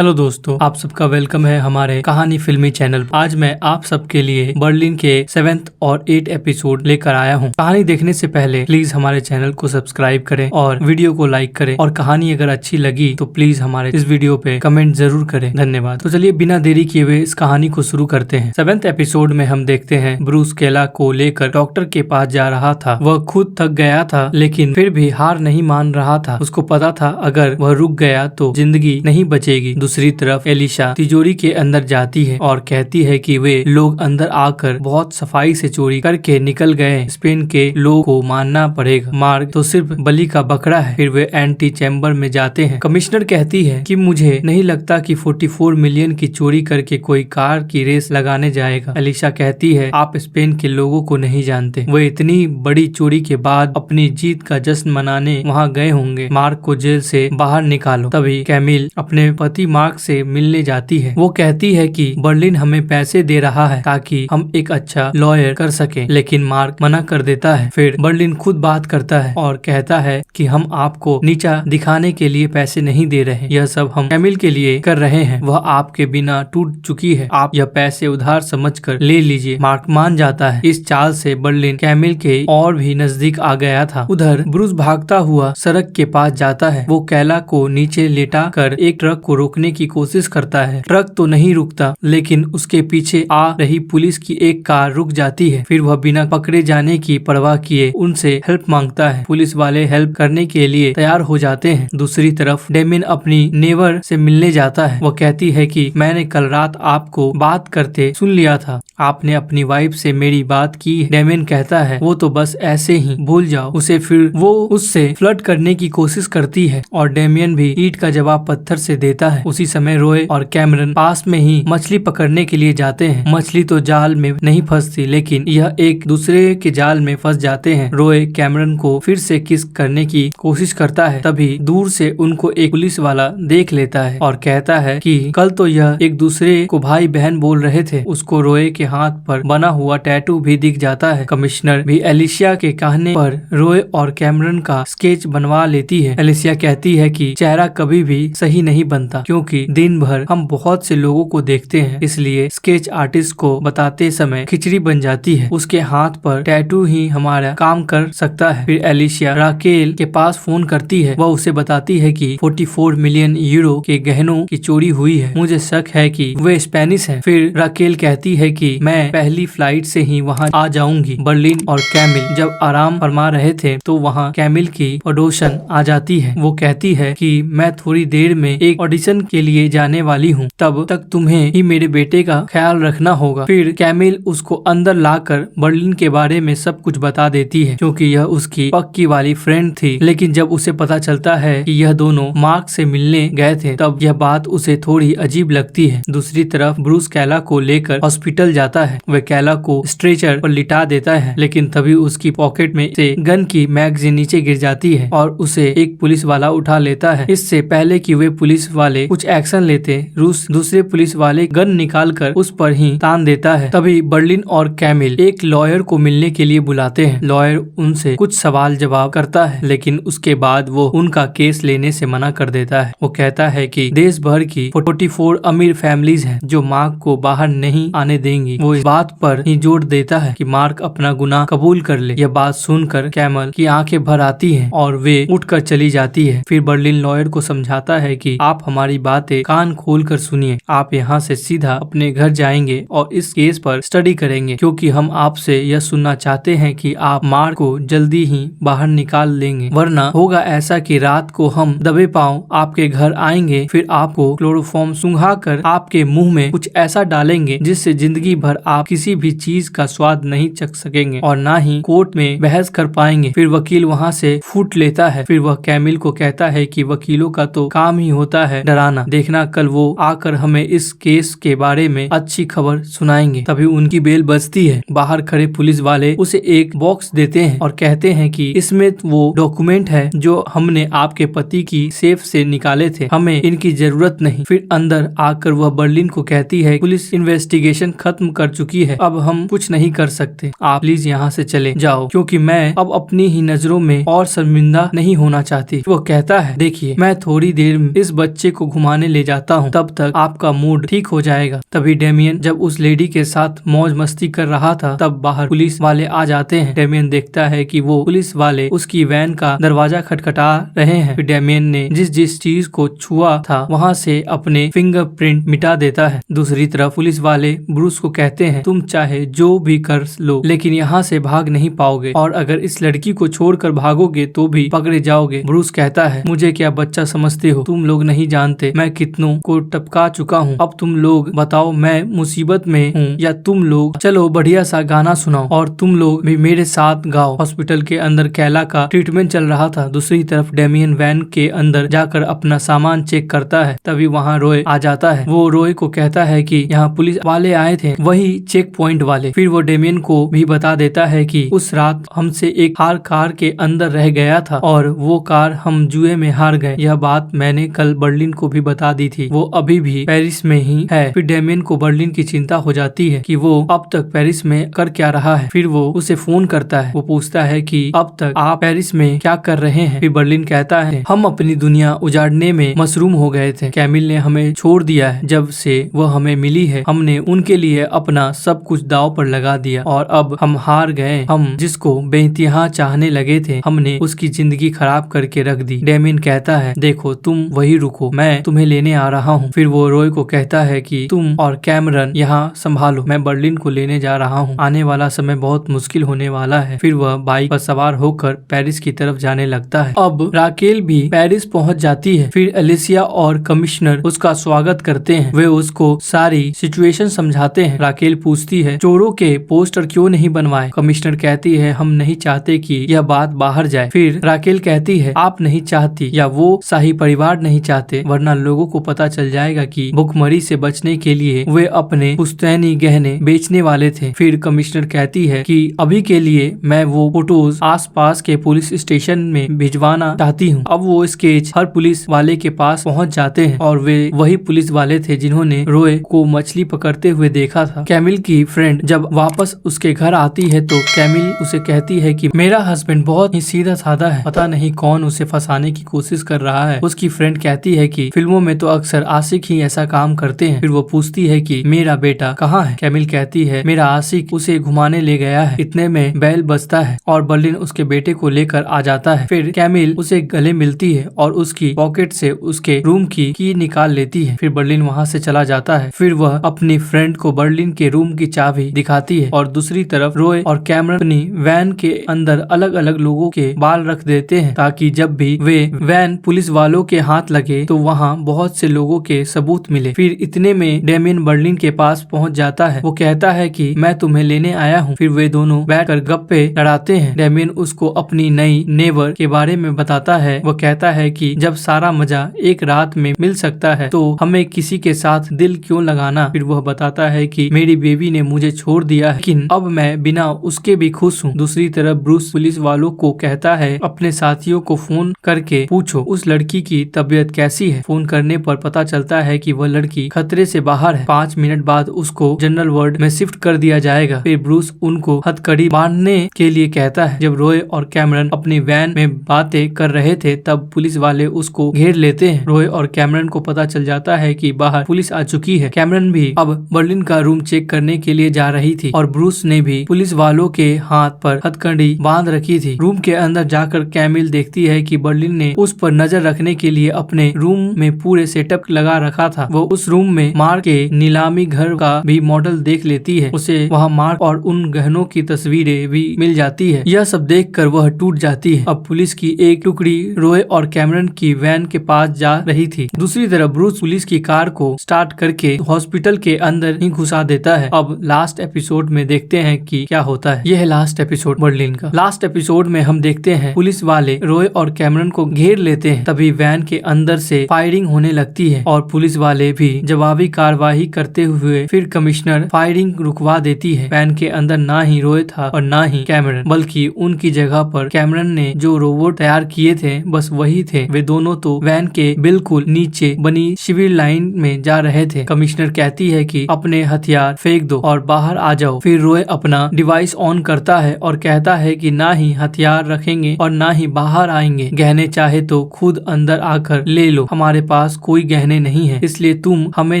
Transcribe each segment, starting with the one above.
Hello दोस्तों, आप सबका वेलकम है हमारे कहानी फिल्मी चैनल। आज मैं आप सबके लिए बर्लिन के 7th और 8th एपिसोड लेकर आया हूं। कहानी देखने से पहले प्लीज हमारे चैनल को सब्सक्राइब करें और वीडियो को लाइक करें, और कहानी अगर अच्छी लगी तो प्लीज हमारे इस वीडियो पे कमेंट जरूर करें। धन्यवाद। तो चलिए बिना देरी किए हुए इस कहानी को शुरू करते हैं। 7th एपिसोड में हम देखते हैं ब्रूस केला को लेकर डॉक्टर के पास जा रहा था। वह खुद थक गया था लेकिन फिर भी हार नहीं मान रहा था। उसको पता था अगर वह रुक गया तो जिंदगी नहीं बचेगी। दूसरी तरफ एलिशा तिजोरी के अंदर जाती है और कहती है कि वे लोग अंदर आकर बहुत सफाई से चोरी करके निकल गए। स्पेन के लोग को मानना पड़ेगा। मार्क तो सिर्फ बलि का बकरा है। फिर वे एंटी चैम्बर में जाते हैं। कमिश्नर कहती है कि मुझे नहीं लगता कि 44 मिलियन की चोरी करके कोई कार की रेस लगाने जाएगा। एलिशा कहती है आप स्पेन के लोगों को नहीं जानते। वे इतनी बड़ी चोरी के बाद अपनी जीत का जश्न मनाने वहाँ गए होंगे। मार्क को जेल से बाहर निकालो। तभी कैमिल अपने पति मार्क से मिलने जाती है। वो कहती है कि बर्लिन हमें पैसे दे रहा है ताकि हम एक अच्छा लॉयर कर सकें, लेकिन मार्क मना कर देता है। फिर बर्लिन खुद बात करता है और कहता है कि हम आपको नीचा दिखाने के लिए पैसे नहीं दे रहे, यह सब हम कैमिल के लिए कर रहे हैं। वह आपके बिना टूट चुकी है, आप यह पैसे उधार समझकर ले लीजिए। मार्क मान जाता है। इस चाल से बर्लिन कैमिल के और भी नजदीक आ गया था। उधर ब्रूस भागता हुआ सड़क के पास जाता है। वो कैला को नीचे लेटा कर एक ट्रक को रोकने की कोशिश करता है। ट्रक तो नहीं रुकता, लेकिन उसके पीछे आ रही पुलिस की एक कार रुक जाती है। फिर वह बिना पकड़े जाने की परवाह किए उनसे हेल्प मांगता है। पुलिस वाले हेल्प करने के लिए तैयार हो जाते हैं। दूसरी तरफ डेमिन अपनी नेवर से मिलने जाता है। वह कहती है कि मैंने कल रात आपको बात करते सुन लिया था। आपने अपनी वाइफ से मेरी बात की। डेमिन कहता है वो तो बस ऐसे ही भूल जाओ उसे। फिर वो उससे फ्लर्ट करने की कोशिश करती है और डेमियन भी ईंट का जवाब पत्थर से देता है। उसी समय रॉय और कैमरन पास में ही मछली पकड़ने के लिए जाते हैं। मछली तो जाल में नहीं फंसती, लेकिन यह एक दूसरे के जाल में फंस जाते हैं। रॉय कैमरन को फिर से किस करने की कोशिश करता है। तभी दूर से उनको एक पुलिस वाला देख लेता है और कहता है कि कल तो यह एक दूसरे को भाई बहन बोल रहे थे। उसको रॉय के हाथ पर बना हुआ टैटू भी दिख जाता है। कमिश्नर भी एलिशिया के कहने पर रॉय और कैमरन का स्केच बनवा लेती है। एलिशिया कहती है कि चेहरा कभी भी सही नहीं बनता, क्योंकि दिन भर हम बहुत से लोगों को देखते हैं, इसलिए स्केच आर्टिस्ट को बताते समय खिचड़ी बन जाती है। उसके हाथ पर टैटू ही हमारा काम कर सकता है। फिर एलिशिया राकेल के पास फोन करती है। वह उसे बताती है कि 44 मिलियन यूरो के गहनों की चोरी हुई है। मुझे शक है कि वे स्पेनिश हैं। फिर राकेल कहती है कि मैं पहली फ्लाइट से ही वहां आ जाऊंगी। बर्लिन और कैमिल जब आराम फरमा रहे थे तो वहां कैमिल की ऑडिशन आ जाती है। वो कहती है कि मैं थोड़ी देर में एक ऑडिशन के लिए जाने वाली हूँ, तब तक तुम्हें ही मेरे बेटे का ख्याल रखना होगा। फिर कैमिल उसको अंदर लाकर बर्लिन के बारे में सब कुछ बता देती है, क्योंकि यह उसकी पक्की वाली फ्रेंड थी। लेकिन जब उसे पता चलता है कि यह दोनों मार्क से मिलने गए थे, तब यह बात उसे थोड़ी अजीब लगती है। दूसरी तरफ ब्रूस कैला को लेकर हॉस्पिटल जाता है। वह कैला को स्ट्रेचर पर लिटा देता है, लेकिन तभी उसकी पॉकेट में से गन की मैगजीन नीचे गिर जाती है और उसे एक पुलिस वाला उठा लेता है। इससे पहले कि वे पुलिस वाले कुछ एक्शन लेते, रूस दूसरे पुलिस वाले गन निकालकर उस पर ही तान देता है। तभी बर्लिन और कैमिल एक लॉयर को मिलने के लिए बुलाते हैं। लॉयर उनसे कुछ सवाल जवाब करता है, लेकिन उसके बाद वो उनका केस लेने से मना कर देता है। वो कहता है कि देश भर की 44 अमीर फैमिलीज हैं जो मार्क को बाहर नहीं आने देंगी। वो इस बात पर ही जोर देता है कि मार्क अपना गुनाह कबूल कर ले। यह बात सुनकर कैमल की आंखें भर आती हैं और वे उठकर चली जाती है। फिर बर्लिन लॉयर को समझाता है कि आप हमारी बातें कान खोल कर सुनिए। आप यहाँ से सीधा अपने घर जाएंगे और इस केस पर स्टडी करेंगे, क्योंकि हम आपसे यह सुनना चाहते हैं कि आप मार्क को जल्दी ही बाहर निकाल लेंगे, वरना होगा ऐसा कि रात को हम दबे पांव आपके घर आएंगे। फिर आपको क्लोरोफॉर्म सुंघा कर आपके मुंह में कुछ ऐसा डालेंगे जिससे जिंदगी भर आप किसी भी चीज का स्वाद नहीं चख सकेंगे और ना ही कोर्ट में बहस कर पाएंगे। फिर वकील वहाँ से फूट लेता है। फिर वह कैमिल को कहता है कि वकीलों का तो काम ही होता है डराना। देखना कल वो आकर हमें इस केस के बारे में अच्छी खबर सुनाएंगे। तभी उनकी बेल बजती है। बाहर खड़े पुलिस वाले उसे एक बॉक्स देते हैं और कहते हैं कि इसमें वो डॉक्यूमेंट है जो हमने आपके पति की सेफ से निकाले थे, हमें इनकी जरूरत नहीं। फिर अंदर आकर वह बर्लिन को कहती है पुलिस इन्वेस्टिगेशन खत्म कर चुकी है, अब हम कुछ नहीं कर सकते। आप प्लीज यहाँ से चले जाओ, क्योंकि मैं अब अपनी ही नजरों में और शर्मिंदा नहीं होना चाहती। वो कहता है देखिए मैं थोड़ी देर में इस बच्चे को घुमा घुमाने ले जाता हूँ, तब तक आपका मूड ठीक हो जाएगा। तभी डेमियन जब उस लेडी के साथ मौज मस्ती कर रहा था, तब बाहर पुलिस वाले आ जाते हैं। डेमियन देखता है कि वो पुलिस वाले उसकी वैन का दरवाजा खटखटा रहे हैं। फिर डेमियन ने जिस जिस चीज को छुआ था वहाँ से अपने फिंगरप्रिंट मिटा देता है। दूसरी तरफ पुलिस वाले ब्रूस को कहते हैं, तुम चाहे जो भी कर लो लेकिन यहाँ से भाग नहीं पाओगे, और अगर इस लड़की को छोड़कर भागोगे तो भी पकड़े जाओगे। ब्रूस कहता है, मुझे क्या बच्चा समझते हो, तुम लोग नहीं जानते मैं कितनों को टपका चुका हूँ। अब तुम लोग बताओ मैं मुसीबत में हूँ या तुम लोग। चलो बढ़िया सा गाना सुनाओ और तुम लोग भी मेरे साथ गाओ। हॉस्पिटल के अंदर कैला का ट्रीटमेंट चल रहा था। दूसरी तरफ डेमियन वैन के अंदर जाकर अपना सामान चेक करता है। तभी वहाँ रॉय आ जाता है। वो रॉय को कहता है कि यहाँ पुलिस वाले आए थे, वही चेक पॉइंट वाले। फिर वो डेमियन को भी बता देता है कि उस रात हमसे एक हार कार के अंदर रह गया था और वो कार हम जुए में हार गए। यह बात मैंने कल बर्लिन को भी बता दी थी, वो अभी भी पेरिस में ही है। फिर डेमियन को बर्लिन की चिंता हो जाती है कि वो अब तक पेरिस में कर क्या रहा है। फिर वो उसे फोन करता है। वो पूछता है कि अब तक आप पेरिस में क्या कर रहे हैं। फिर बर्लिन कहता है, हम अपनी दुनिया उजाड़ने में मशरूम हो गए थे। कैमिल ने हमें छोड़ दिया है। जब से वह हमें मिली है हमने उनके लिए अपना सब कुछ दांव पर लगा दिया और अब हम हार गए। हम जिसको बेइंतहा चाहने लगे थे हमने उसकी जिंदगी खराब करके रख दी। डेमियन कहता है, देखो तुम वही रुको, मैं तुम्हें लेने आ रहा हूँ। फिर वो रॉय को कहता है कि तुम और कैमरन यहाँ संभालो, मैं बर्लिन को लेने जा रहा हूँ। आने वाला समय बहुत मुश्किल होने वाला है। फिर वह बाइक पर सवार होकर पेरिस की तरफ जाने लगता है। अब राकेल भी पेरिस पहुँच जाती है। फिर एलिसिया और कमिश्नर उसका स्वागत करते हैं। वे उसको सारी सिचुएशन समझाते हैं। राकेल पूछती है, चोरों के पोस्टर क्यों नहीं बनवाए। कमिश्नर कहती है, हम नहीं चाहते कि यह बात बाहर जाए। फिर राकेल कहती है, आप नहीं चाहती या वो शाही परिवार नहीं चाहते, वरना लोगों को पता चल जाएगा कि भुखमरी से बचने के लिए वे अपने पुश्तैनी गहने बेचने वाले थे। फिर कमिश्नर कहती है कि अभी के लिए मैं वो फोटोज आसपास के पुलिस स्टेशन में भिजवाना चाहती हूँ। अब वो स्केच हर पुलिस वाले के पास पहुँच जाते हैं और वे वही पुलिस वाले थे जिन्होंने रॉय को मछली पकड़ते हुए देखा था। कैमिल की फ्रेंड जब वापस उसके घर आती है तो कैमिल उसे कहती है कि मेरा हस्बैंड बहुत ही सीधा साधा है, पता नहीं कौन उसे फंसाने की कोशिश कर रहा है। उसकी फ्रेंड कहती है कि फिल्मों में तो अक्सर आशिक ही ऐसा काम करते हैं। फिर वो पूछती है कि मेरा बेटा कहाँ है। कैमिल कहती है, मेरा आशिक उसे घुमाने ले गया है। इतने में बेल बजता है और बर्लिन उसके बेटे को लेकर आ जाता है। फिर कैमिल उसे गले मिलती है और उसकी पॉकेट से उसके रूम की निकाल लेती है। फिर बर्लिन वहाँ से चला जाता है। फिर वह अपनी फ्रेंड को बर्लिन के रूम की चाबी दिखाती है और दूसरी तरफ रॉय और कैमरन अपनी वैन के अंदर अलग अलग लोगों के बाल रख देते हैं ताकि जब भी वे वैन पुलिस वालों के हाथ लगे तो वहाँ बहुत से लोगों के सबूत मिले। फिर इतने में डेमियन बर्लिन के पास पहुँच जाता है। वो कहता है कि मैं तुम्हें लेने आया हूँ। फिर वे दोनों बैठकर गप्पे लड़ाते हैं। डेमियन उसको अपनी नई नेबर के बारे में बताता है। वो कहता है कि जब सारा मजा एक रात में मिल सकता है तो हमें किसी के साथ दिल क्यों लगाना। फिर वह बताता है कि मेरी बेबी ने मुझे छोड़ दिया है लेकिन अब मैं बिना उसके भी खुश हूँ। दूसरी तरफ ब्रूस पुलिस वालों को कहता है, अपने साथियों को फोन करके पूछो उस लड़की की तबीयत कैसी है। फोन करने पर पता चलता है कि वह लड़की खतरे से बाहर है। 5 मिनट बाद उसको जनरल वार्ड में शिफ्ट कर दिया जाएगा। फिर ब्रूस उनको हथकड़ी बांधने के लिए कहता है। जब रॉय और कैमरन अपनी वैन में बातें कर रहे थे तब पुलिस वाले उसको घेर लेते हैं। रॉय और कैमरन को पता चल जाता है कि बाहर पुलिस आ चुकी है। कैमरन भी अब बर्लिन का रूम चेक करने के लिए जा रही थी और ब्रूस ने भी पुलिस वालों के हाथ पर हथकड़ी बांध रखी थी। रूम के अंदर जाकर कैमिल देखती है कि बर्लिन ने उस पर नजर रखने के लिए अपने रूम में पूरे सेटअप लगा रखा था। वो उस रूम में मार्क के नीलामी घर का भी मॉडल देख लेती है। उसे वहाँ मार्क और उन गहनों की तस्वीरें भी मिल जाती है। यह सब देखकर वह टूट जाती है। अब पुलिस की एक टुकड़ी रॉय और कैमरन की वैन के पास जा रही थी। दूसरी तरफ ब्रूस पुलिस की कार को स्टार्ट करके हॉस्पिटल के अंदर ही घुसा देता है। अब लास्ट एपिसोड में देखते हैं कि क्या होता है। यह है लास्ट एपिसोड बर्लिन का। लास्ट एपिसोड में हम देखते हैं पुलिस वाले रॉय और कैमरन को घेर लेते हैं। तभी वैन के अंदर से फायरिंग होने लगती है और पुलिस वाले भी जवाबी कार्रवाई करते हुए फिर कमिश्नर फायरिंग रुकवा देती है। वैन के अंदर ना ही रॉय था और ना ही कैमरन, बल्कि उनकी जगह पर कैमरन ने जो रोबोट तैयार किए थे बस वही थे। वे दोनों तो वैन के बिल्कुल नीचे बनी शिविर लाइन में जा रहे थे। कमिश्नर कहती है कि अपने हथियार फेंक दो और बाहर आ जाओ। फिर रॉय अपना डिवाइस ऑन करता है और कहता है कि ना ही हथियार रखेंगे और ना ही बाहर आएंगे। गहने चाहे तो खुद अंदर आकर ले लो, हमारे पास कोई गहने नहीं है, इसलिए तुम हमें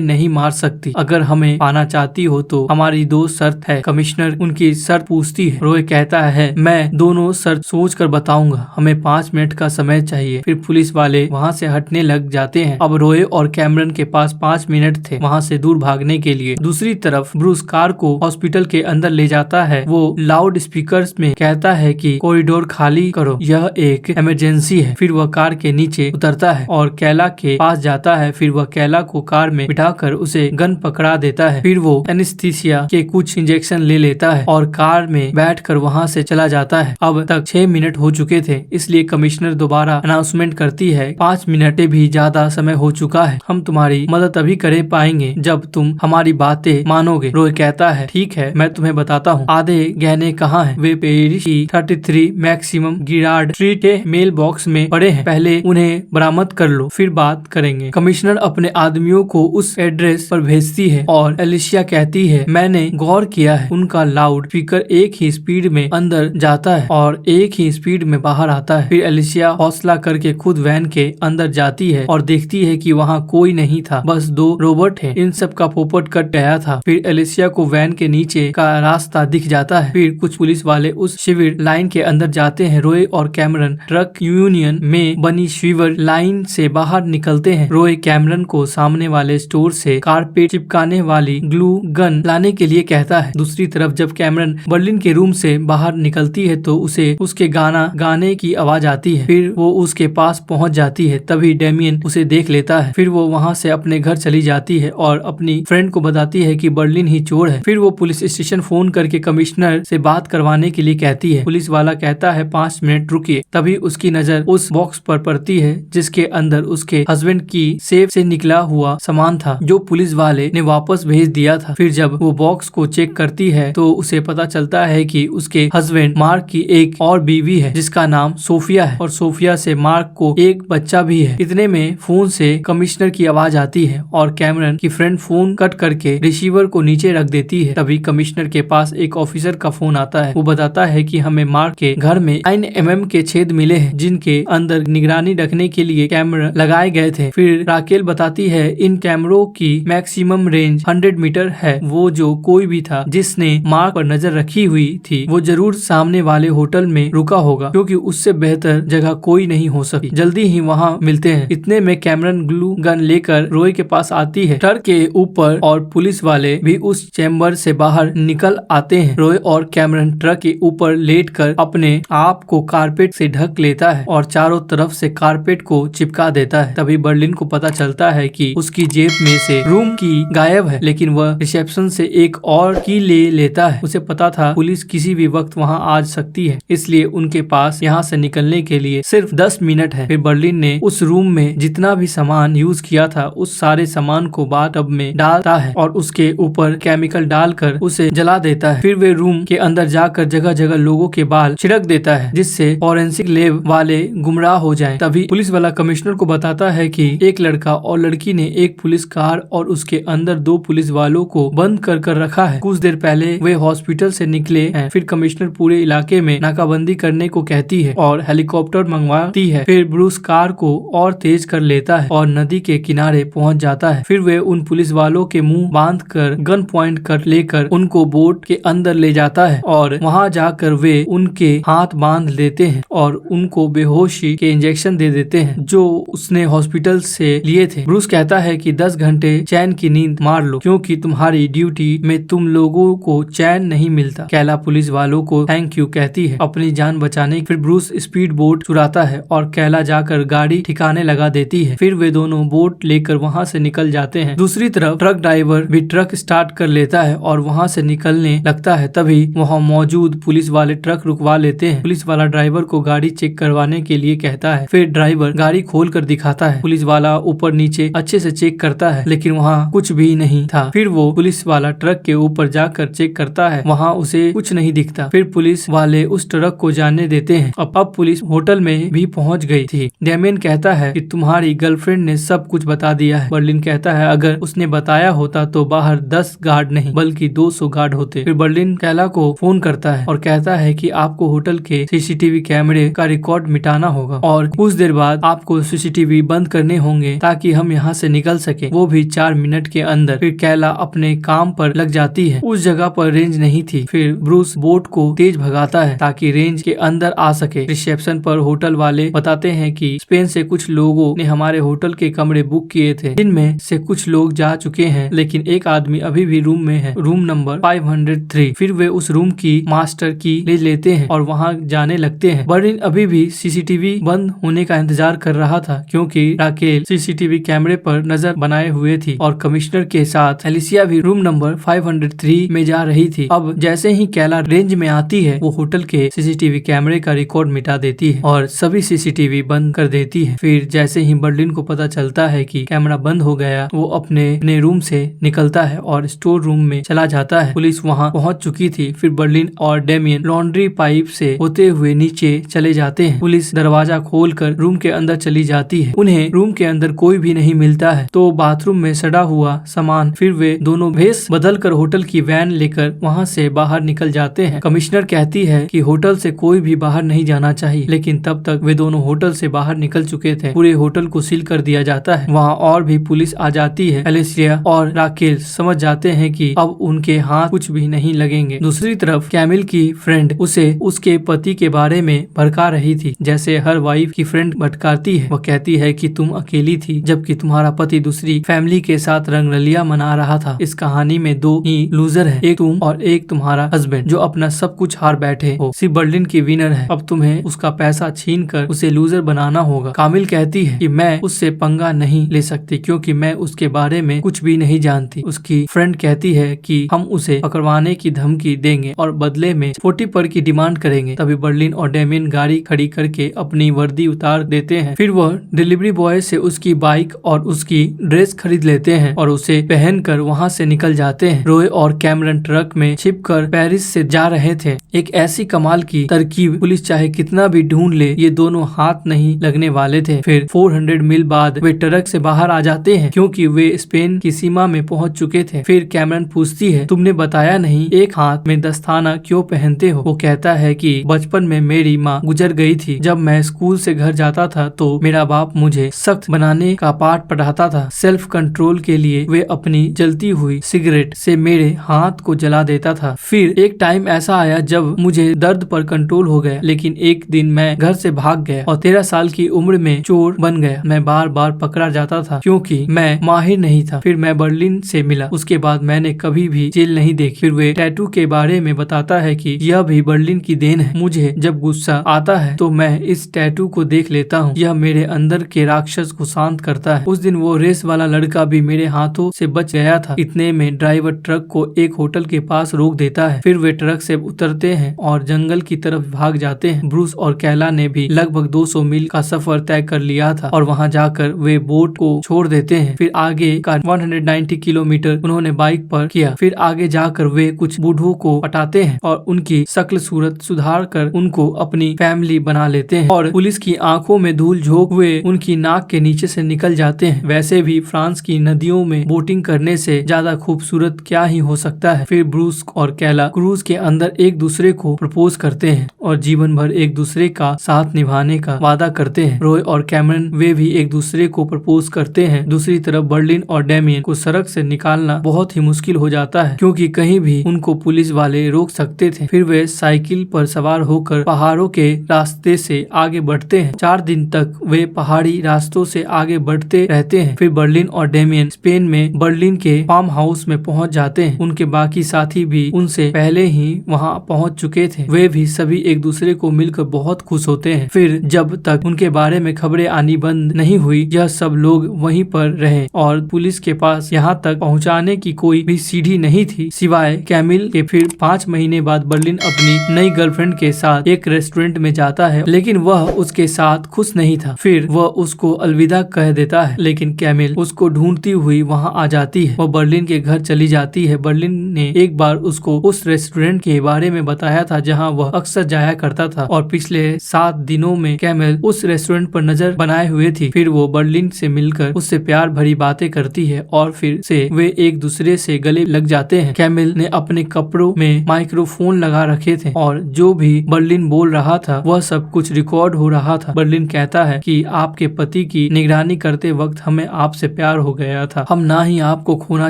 नहीं मार सकती। अगर हमें पाना चाहती हो तो हमारी दो शर्त है। कमिश्नर उनकी शर्त पूछती है। रॉय कहता है, मैं दोनों शर्त सोच कर बताऊंगा, हमें 5 मिनट का समय चाहिए। फिर पुलिस वाले वहाँ से हटने लग जाते हैं। अब रॉय और कैमरन के पास 5 मिनट थे वहाँ से दूर भागने के लिए। दूसरी तरफ ब्रूस कार को हॉस्पिटल के अंदर ले जाता है। वो लाउड स्पीकर्स में कहता है कि कॉरिडोर खाली करो, यह एक इमरजेंसी है। फिर वह कार के नीचे उतरता है और कैला के पास जाता है। फिर वह कैला को कार में बिठाकर उसे गन पकड़ा देता है। फिर वो एनेस्थीसिया के कुछ इंजेक्शन ले लेता है और कार में बैठकर वहाँ से चला जाता है। अब तक 6 मिनट हो चुके थे, इसलिए कमिश्नर दोबारा अनाउंसमेंट करती है, 5 मिनट से भी ज्यादा समय हो चुका है। हम तुम्हारी मदद अभी कर पाएंगे जब तुम हमारी बातें मानोगे। रॉय कहता है, ठीक है, मैं तुम्हें बताता हूँ। आधे गहने कहाँ हैं? वे पेरिस की 33 मैक्सिमम गिरार्ड स्ट्रीट के मेल बॉक्स में पड़े हैं। पहले उन्हें बरामद कर लो, फिर बात करेंगे। कमिश्नर अपने आदमियों को उस एड्रेस पर भेजती है और एलिशिया कहती है, मैंने गौर किया है, उनका लाउड स्पीकर एक ही स्पीड में अंदर जाता है और एक ही स्पीड में बाहर आता है। फिर एलिशिया हौसला करके खुद वैन के अंदर जाती है और देखती है कि वहाँ कोई नहीं था, बस 2 रोबोट हैं। इन सब का पोपट कट गया था। फिर एलिशिया को वैन के नीचे का रास्ता दिख जाता है। फिर कुछ पुलिस वाले उस शिविर लाइन के अंदर जाते हैं। रॉय और कैमरन ट्रक यूनियन में बनी शिविर लाइन से बाहर निकलते हैं। रॉय कैमरन को सामने वाले स्टोर से कारपेट चिपकाने वाली ग्लू गन लाने के लिए कहता है। दूसरी तरफ जब कैमरन बर्लिन के रूम से बाहर निकलती है तो उसे उसके गाने की आवाज आती है। फिर वो उसके पास पहुंच जाती है। तभी डेमियन उसे देख लेता है। फिर वो वहाँ से अपने घर चली जाती है और अपनी फ्रेंड को बताती है कि बर्लिन ही चोर है। फिर वो पुलिस स्टेशन फोन करके कमिश्नर से बात करवाने के लिए कहती है। पुलिस वाला कहता है, 5 मिनट रुकिए। तभी उसकी नजर उस बॉक्स पर पड़ती है जिसके अंदर उसके हस्बैंड की सेफ से निकला हुआ सामान था, जो पुलिस वाले ने वापस भेज दिया था। फिर जब वो बॉक्स को चेक करती है तो उसे पता चलता है कि उसके हस्बैंड मार्क की एक और बीवी है जिसका नाम सोफिया है और सोफिया से मार्क को एक बच्चा भी है। इतने में फोन से कमिश्नर की आवाज आती है और कैमरन की फ्रेंड फोन कट करके रिसीवर को नीचे रख देती है। तभी कमिश्नर के पास एक ऑफिसर का फोन आता है। वो बताता है कि हमें मार्क के घर में 9 mm के छेद मिले हैं जिनके अंदर निगरानी रखने के लिए कैमरा लगाए गए थे। फिर राकेल बताती है, इन कैमरों की मैक्सिमम रेंज 100 मीटर है। वो जो कोई भी था जिसने मार्क पर नजर रखी हुई थी वो जरूर सामने वाले होटल में रुका होगा, क्योंकि उससे बेहतर जगह कोई नहीं हो सकती। जल्दी ही वहाँ मिलते हैं। इतने में कैमरन ग्लू गन लेकर रॉय के पास आती है। ट्रक के ऊपर और पुलिस वाले भी उस चैम्बर से बाहर निकल आते हैं। रॉय और कैमरन ट्रक के ऊपर लेटकर अपने आप को कारपेट से ढक लेता है और चारों तरफ से कारपेट को चिपका देता है। तभी बर्लिन को पता चलता है कि उसकी जेब में से रूम की गायब है, लेकिन वह रिसेप्शन से एक और की ले लेता है। उसे पता था पुलिस किसी भी वक्त वहाँ आ सकती है, इसलिए उनके पास यहाँ से निकलने के लिए सिर्फ 10 मिनट है। फिर बर्लिन ने उस रूम में जितना भी सामान यूज किया था उस सारे सामान को बाथटब में डालता है और उसके ऊपर केमिकल डालकर उसे जला देता है। फिर वे रूम के अंदर जाकर जगह जगह लोगों के बाल छिड़क देता है जिससे फॉरेंसिक लैब वाले गुमराह हो जाएं। तभी पुलिस वाला कमिश्नर को बताता है कि एक लड़का और लड़की ने एक पुलिस कार और उसके अंदर 2 पुलिस वालों को बंद कर रखा है। कुछ देर पहले वे हॉस्पिटल से निकले हैं। फिर कमिश्नर पूरे इलाके में नाकाबंदी करने को कहती है और हेलीकॉप्टर मंगवाती है। फिर ब्रूस कार को और तेज कर लेता है और नदी के किनारे पहुंच जाता है। फिर वे उन पुलिस वालों के मुंह बांध कर गन पॉइंट कर लेकर उनको बोट के अंदर ले जाता है और वहां जाकर वे उनके हाथ बांध लेते हैं और उनको बेहोशी के इंजेक्शन दे देते हैं जो उसने हॉस्पिटल से लिए थे। ब्रूस कहता है कि 10 घंटे चैन की नींद मार लो, क्योंकि तुम्हारी ड्यूटी में तुम लोगों को चैन नहीं मिलता। कैला पुलिस वालों को थैंक यू कहती है अपनी जान बचाने। फिर ब्रूस स्पीड बोट चुराता है और कैला जाकर गाड़ी ठिकाने लगा देती है। फिर वे दोनों बोट लेकर वहाँ से निकल जाते हैं। दूसरी तरफ ट्रक ड्राइवर भी ट्रक स्टार्ट कर लेता है और वहाँ से निकलने लगता है। तभी वहाँ मौजूद पुलिस वाले ट्रक रुकवा लेते हैं। पुलिस वाला ड्राइवर को गाड़ी चेक करवाने के लिए कहता है। फिर ड्राइवर गाड़ी खोल कर दिखाता है। पुलिस वाला ऊपर नीचे अच्छे से चेक करता है, लेकिन वहाँ कुछ भी नहीं था। फिर वो पुलिस वाला ट्रक के ऊपर जाकर चेक करता है, वहाँ उसे कुछ नहीं दिखता। फिर पुलिस वाले उस ट्रक को जाने देते हैं। अब पुलिस होटल में भी पहुँच गई थी। डेमियन कहता है कि तुम्हारी गर्लफ्रेंड ने सब कुछ बता दिया है। बर्लिन कहता है अगर उसने बताया होता तो बाहर 10 गार्ड नहीं बल्कि 200 गार्ड होते। फिर बर्लिन कैला को फोन करता है और कहता है कि आपको होटल के सीसीटीवी कैमरे का रिकॉर्ड मिटाना होगा और कुछ देर बाद आपको सीसीटीवी बंद कर करने होंगे ताकि हम यहाँ से निकल सके, वो भी 4 मिनट के अंदर। फिर कैला अपने काम पर लग जाती है। उस जगह पर रेंज नहीं थी। फिर ब्रूस बोट को तेज भगाता है ताकि रेंज के अंदर आ सके। रिसेप्शन पर होटल वाले बताते हैं कि स्पेन से कुछ लोगों ने हमारे होटल के कमरे बुक किए थे, जिनमें से कुछ लोग जा चुके हैं, लेकिन एक आदमी अभी भी रूम में है, रूम नंबर 503। फिर वे उस रूम की मास्टर की ले लेते हैं और वहाँ जाने लगते हैं। बर्लिन अभी भी सीसीटीवी बंद होने का इंतजार कर रहा था, क्योंकि राकेल सीसीटीवी कैमरे पर नजर बनाए हुए थी और कमिश्नर के साथ एलिसिया भी रूम नंबर 503 में जा रही थी। अब जैसे ही कैला रेंज में आती है, वो होटल के सीसीटीवी कैमरे का रिकॉर्ड मिटा देती है और सभी सीसीटीवी बंद कर देती है। फिर जैसे ही बर्लिन को पता चलता है कि कैमरा बंद हो गया, वो अपने रूम से निकलता है और स्टोर रूम में चला जाता है। पुलिस वहाँ पहुँच चुकी थी। फिर बर्लिन और डेमियन लॉन्ड्री पाइप से होते हुए नीचे चले जाते हैं। पुलिस दरवाजा खोलकर रूम के अंदर चली जाती है। उन्हें रूम के अंदर कोई भी नहीं मिलता है, तो बाथरूम में सड़ा हुआ सामान। फिर वे दोनों भेष बदलकर होटल की वैन लेकर वहाँ से बाहर निकल जाते हैं। कमिश्नर कहती है कि होटल से कोई भी बाहर नहीं जाना चाहिए, लेकिन तब तक वे दोनों होटल से बाहर निकल चुके थे। पूरे होटल को सील कर दिया जाता है। वहाँ और भी पुलिस आ जाती है। एलिसिया और राकेल समझ जाते हैं कि अब उनके हाथ कुछ भी नहीं लगेंगे। दूसरी तरफ कैमिल की फ्रेंड उसे उसके पति के बारे में भड़का रही थी, जैसे हर वाइफ की फ्रेंड भटकाती है। वह कहती है कि तुम अकेली थी जबकि तुम्हारा पति दूसरी फैमिली के साथ रंगरलिया मना रहा था। इस कहानी में 2 ही लूजर है, एक तुम और एक तुम्हारा हस्बैंड, जो अपना सब कुछ हार बैठे हो। सिर्फ बर्लिन की विनर है। अब तुम्हें उसका पैसा छीन कर उसे लूजर बनाना होगा। कामिल कहती है कि मैं उससे पंगा नहीं ले सकती, क्योंकि मैं उसके बारे में कुछ भी नहीं जानती। उसकी फ्रेंड कहती है कि हम उसे पकड़वाने की धमकी देंगे और बदले में 40 पर की डिमांड करेंगे। तभी बर्लिन और डेमियन गाड़ी खड़ी करके अपनी वर्दी उतार देते हैं। फिर वह डिलीवरी बॉय से उसकी बाइक और उसकी ड्रेस खरीद लेते हैं और उसे पहनकर वहां से निकल जाते हैं। रोय और कैमरन ट्रक में छिपकर पेरिस से जा रहे थे। एक ऐसी कमाल की तरकीब, पुलिस चाहे कितना भी ढूंढ ले, ये दोनों हाथ नहीं लगने वाले थे। फिर 400 मील बाद वे ट्रक से बाहर आ जाते हैं, क्योंकि वे स्पेन की सीमा में पहुंच चुके थे। फिर कैमरन पूछती है, तुमने बताया नहीं एक हाथ में दस्ताना क्यों पहनते हो? वो कहता है कि बचपन में मेरी माँ गुजर गई थी। जब मैं स्कूल से घर जाता था तो मेरा बाप मुझे सख्त बनाने का पाठ पढ़ाता था। सेल्फ कंट्रोल के लिए वे अपनी जलती हुई सिगरेट से मेरे हाथ को जला देता था। फिर एक टाइम ऐसा आया जब मुझे दर्द पर कंट्रोल हो गया, लेकिन एक दिन मैं घर से भाग गया और 13 साल की उम्र में चोर बन गया। मैं बार बार पकड़ा जाता था क्योंकि मैं माहिर नहीं था। फिर मैं बर्लिन से मिला, उसके बाद मैंने कभी भी जेल नहीं देखी। फिर वे टैटू के बारे में बताता है कि यह भी बर्लिन की देन है। मुझे जब गुस्सा आता है तो मैं इस टैटू को देख लेता हूँ। यह मेरे अंदर के राक्षस को शांत करता है। उस दिन वो रेस वाला लड़का भी मेरे हाथों से बच गया था। इतने में ड्राइवर ट्रक को एक होटल के पास रोक देता है। फिर वे ट्रक से उतरते हैं और जंगल की तरफ भाग जाते हैं। ब्रूस और कैला ने भी लगभग 200 मील का सफर तय कर लिया था और वहाँ जाकर वे बोट को छोड़ देते हैं। फिर आगे का 190 किलोमीटर उन्होंने बाइक पर किया। फिर आगे जाकर वे कुछ बूढ़ों को पटाते हैं और उनकी शक्ल सूरत सुधार कर उनको अपनी फैमिली बना लेते हैं और पुलिस की आंखों में धूल झोंक हुए उनकी नाक के नीचे से निकल जाते हैं। वैसे भी फ्रांस की नदियों में बोटिंग करने से ज्यादा खूबसूरत क्या ही हो सकता है। फिर ब्रूस और कैला क्रूज के अंदर एक दूसरे को प्रपोज करते हैं और जीवन भर एक दूसरे का साथ निभाने का वादा करते हैं। रॉय और कैमरन वे भी एक दूसरे को प्रपोज करते हैं। दूसरी तरफ बर्लिन और डेमियन को सड़क से निकालना बहुत ही मुश्किल हो जाता है, क्योंकि कहीं भी उनको पुलिस वाले रोक सकते थे। फिर वे साइकिल पर सवार होकर पहाड़ों के रास्ते से आगे बढ़ते हैं। 4 दिन तक वे पहाड़ी रास्तों से आगे बढ़ते रहते हैं। फिर बर्लिन और डेमियन स्पेन में बर्लिन के फार्म हाउस में पहुंच जाते हैं। उनके बाकी साथी भी उनसे पहले ही वहां पहुंच चुके थे। वे भी सभी एक दूसरे को मिलकर बहुत खुश होते हैं। फिर जब तक उनके बारे में खबरें आनी बंद नहीं हुई, यह सब लोग वहीं पर रहे और पुलिस के पास यहाँ तक पहुँचाने की कोई भी सीढ़ी नहीं थी सिवाय कैमिल के। फिर 5 महीने बाद बर्लिन अपनी नई गर्लफ्रेंड के साथ एक रेस्टोरेंट में जाता है, लेकिन वह उसके साथ खुश नहीं था। फिर वह उसको अलविदा कह देता है, लेकिन कैमिल उसको ढूंढती हुई वहां आ जाती है। वह बर्लिन के घर चली जाती है। बर्लिन ने एक बार उसको उस रेस्टोरेंट के बारे में बताया था जहां वह अक्सर जाया करता था और पिछले 7 दिनों में कैमिल उस रेस्टोरेंट पर नजर बनाए हुए थी। फिर वो बर्लिन से मिलकर उससे प्यार भरी बातें करती है और फिर से वे एक दूसरे से गले लग जाते हैं। कैमिल ने अपने कपड़ों में माइक्रोफोन लगा रखे थे और जो भी बर्लिन बोल रहा था वह सब कुछ रिकॉर्ड हो रहा था। बर्लिन कहता है कि आपके पति की निगरानी करते वक्त हमें आपसे प्यार हो गया था। हम ना ही आपको खोना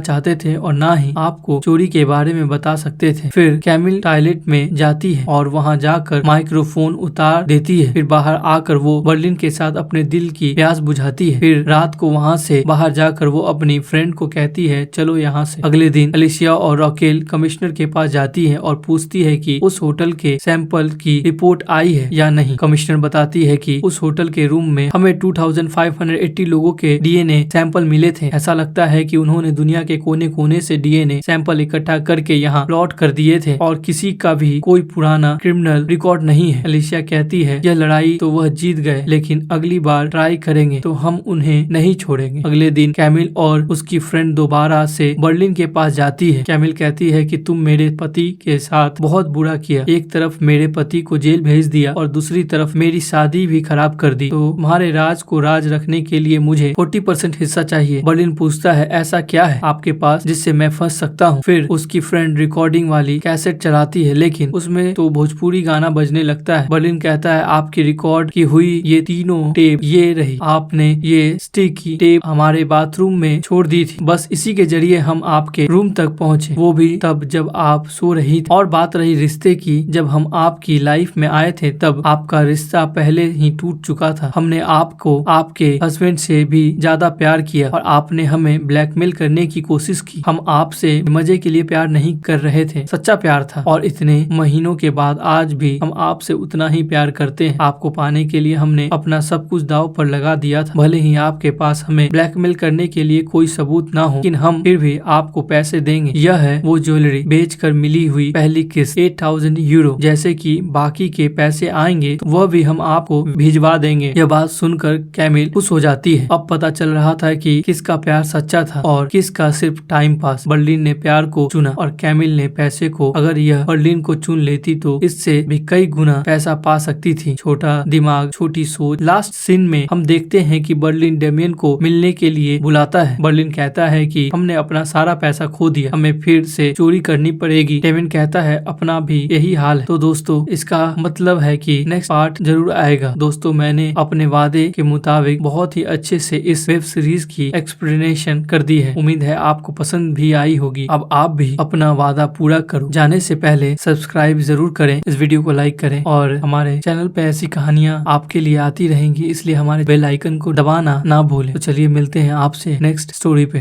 चाहते थे और ना ही आपको चोरी के बारे में बता सकते थे। फिर कैमिल टॉयलेट में जाती है और वहाँ जाकर माइक्रोफोन उतार देती है। फिर बाहर आकर वो बर्लिन के साथ अपने दिल की प्यास बुझाती है। फिर रात को वहाँ से बाहर जाकर वो अपनी फ्रेंड को कहती है चलो यहाँ से। अगले दिन अलिसिया और रॉकेल कमिश्नर के पास जाती है और पूछती है कि उस होटल के सैंपल की रिपोर्ट आई है या नहीं। कमिश्नर बताती है कि उस होटल के रूम में हमें 2580 लोगों के डीएनए सैंपल मिले थे। ऐसा लगता है कि उन्होंने दुनिया के कोने कोने से डीएनए सैंपल इकट्ठा करके यहाँ प्लॉट कर दिए थे और किसी का भी कोई पुराना क्रिमिनल रिकॉर्ड नहीं है। अलिसिया कहती है यह लड़ाई तो वह जीत गए, लेकिन अगली बार ट्राई करेंगे तो हम उन्हें नहीं छोड़ेंगे। अगले दिन कैमिल और उसकी फ्रेंड दोबारा से बर्लिन के पास जाती है। कैमिल कहती है कि तुम मेरे पति के साथ बहुत बुरा किया। एक तरफ मेरे पति को जेल भेज दिया और दूसरी तरफ मेरी शादी भी खराब कर दी। तो तुम्हारे राज को राज रखने के लिए मुझे 40% हिस्सा चाहिए। बर्लिन पूछता है ऐसा क्या है आपके पास जिससे मैं फंस सकता हूँ। फिर उसकी फ्रेंड रिकॉर्डिंग वाली कैसेट चलाती है, लेकिन उसमें तो भोजपुरी गाना बजने लगता है। बर्लिन कहता है आपकी रिकॉर्ड की हुई ये तीनों टेप ये रही। आपने ये स्टिकी टेप हमारे बाथरूम में छोड़ दी थी। बस इसी के जरिए हम आपके रूम तक पहुँचे, वो भी तब जब आप सो रही थी। और बात रही रिश्ते की, जब हम आपकी लाइफ में आए थे तब आपका रिश्ता पहले ही टूट चुका था। हमने आपको आपके हस्बैंड से भी ज्यादा प्यार किया और आपने हमें ब्लैकमेल करने की कोशिश की। हम आपसे मजे के लिए प्यार नहीं कर रहे थे, सच्चा प्यार था। और इतने महीनों के बाद आज भी हम आपसे उतना ही प्यार करते हैं। आपको पाने के लिए हमने अपना सब कुछ दांव पर लगा दिया था। भले ही आपके पास हमें ब्लैकमेल करने के लिए कोई सबूत ना हो, लेकिन हम फिर भी आपको पैसे देंगे। यह है वो ज्वेलरी बेचकर मिली हुई पहली किस्त 8000 यूरो। जैसे कि बाकी के पैसे आएंगे तो वह भी हम आपको भिजवा देंगे। यह बात सुनकर कैमिल खुश हो जाती है। अब पता चल रहा था कि किसका प्यार सच्चा था और किसका सिर्फ टाइम पास। बर्लिन ने प्यार को चुना और कैमिल ने पैसे को। अगर यह बर्लिन को चुन लेती तो इससे भी कई गुना पैसा पा सकती थी। छोटा दिमाग छोटी सोच। लास्ट सीन में हम देखते हैं कि बर्लिन डेमियन को मिलने के लिए बुलाता है। बर्लिन कहता है कि हमने अपना सारा पैसा खो दिया, हमें फिर से चोरी करनी पड़ेगी। डेमियन कहता है अपना भी यही हाल है। तो दोस्तों इसका मतलब है कि नेक्स्ट पार्ट जरूर आएगा। दोस्तों मैंने अपने वादे के मुताबिक बहुत ही अच्छे से इस वेब सीरीज की एक्सप्लेनेशन कर दी है। उम्मीद है आपको पसंद भी आई होगी। अब आप भी अपना वादा पूरा करो। जाने से पहले सब्सक्राइब जरूर करें, इस वीडियो को लाइक करें और हमारे चैनल पे ऐसी कहानियां आपके लिए आती रहेंगी, इसलिए हमारे बेल आइकन को दबाना ना भूलें। तो चलिए मिलते हैं आपसे नेक्स्ट स्टोरी पे।